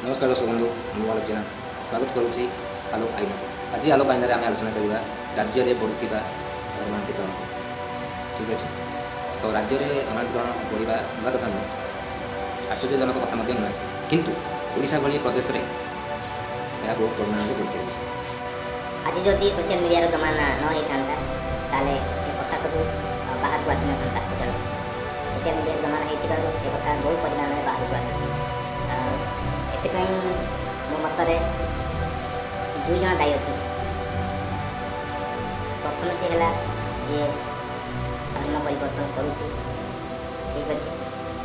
नमस्कार दर्शक बंधु मु आलोक जेना स्वागत करुच्ची आलोक आईना। आज आलोक आईन आम आलोचना करवा राज्य में बढ़ुवा धर्मांतरण। ठीक अच्छे तो राज्य में धर्मांतरण बढ़ा नुआ कथा नुह, आश्चर्यजनक कथा नुह, किंतु ओडिशा भली प्रदेश में यह बहुत परिमाण में बढ़ी चली। आज जदि सोशल मीडिया जमाना न होता ताले ए कथा सब बाहर को आसी ना सोशल मीडिया जमाना होता ए कथा बहुत परिमाण में बाहर को आसूँ। मो मतरे दुई जन दायी अच्छे। प्रथमटी है जी धर्म परिवर्तन करुच्ची, ठीक अच्छे।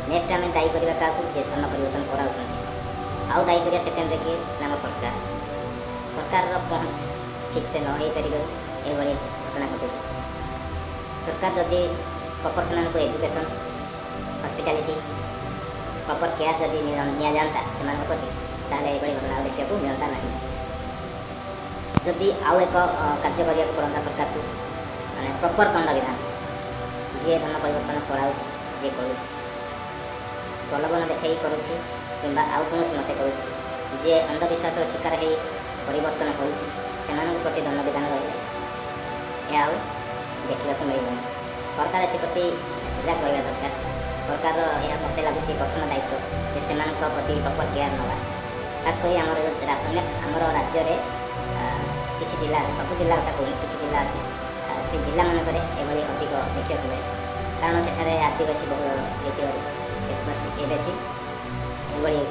नेक्स्ट आम दायी करवा क्या जे धर्म परिवर्तन कराऊँ आउ दायी करा सेकेंड किए नाम सरकार। सरकार पहुँच ठीक से न हो पार ये घटना घटू। सरकार जदि प्रॉपर से एजुकेशन हॉस्पिटैलिटी प्रॉपर केयर जदि नि जाता से प्रति ताले ये घटना देखा मिलता ना। जदि आउ एक कार्य करने पड़ता सरकार को माने प्रॉपर दंड विधान जी धर्म परिवर्तन कराऊँ जी करुँ प्रलोभन देखा करुँच कि आउ कौन मत करुँच जी अंधविश्वास शिकार हो परिवर्तन होती प्रति दंड विधान रही आउ देखा मिलना। सरकार एप्रति सजग रहा दरकार। सरकार यह मत लगुच प्रथम दायित्व जे से प्रति प्रॉपर केयर नवा। खासकर आमर राज्य में किसी जिला अच्छे, सब जिला कथा कहूँ किसी जिला अच्छे से जिला मानक एभली अधिक देखा मिले कारण सेठारे आदिवासी बहुल होती बेसी ये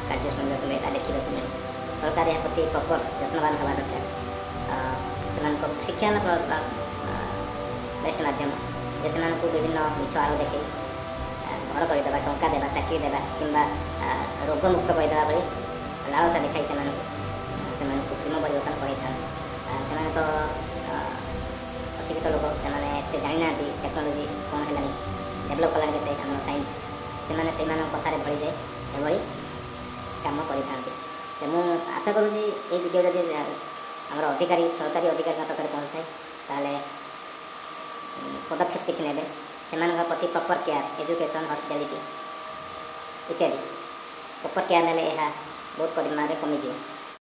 कार्य शुणा मिलता देखा मिले। सरकार यह प्रति प्रॉपर जत्नवान हवा दरकार। शिक्षा बेस्ट मध्यम जे से विभिन्न मिछ आड़ देखे घर करदे टंका देवा चाकरी देवा कि रोगमुक्त करदे भाई लालसा देखा से कृत्रिम परिवर्तन कर तो अशिक्षित लोक से जानी ना टेक्नोलोजी कौन है डेभलप कला आम साइंस से कथार भरी जाए ये कम कर मुझे आशा करुँच ये वीडियो जब आम अधिकारी सरकारी अधिकारी तक पहुँच थाए पदक्षेप किसी ने से प्रति प्रॉपर केयर एजुकेशन हॉस्पिटैलिटी इत्यादि प्रॉपर केयर ने बहुत परिमाण में कमिज।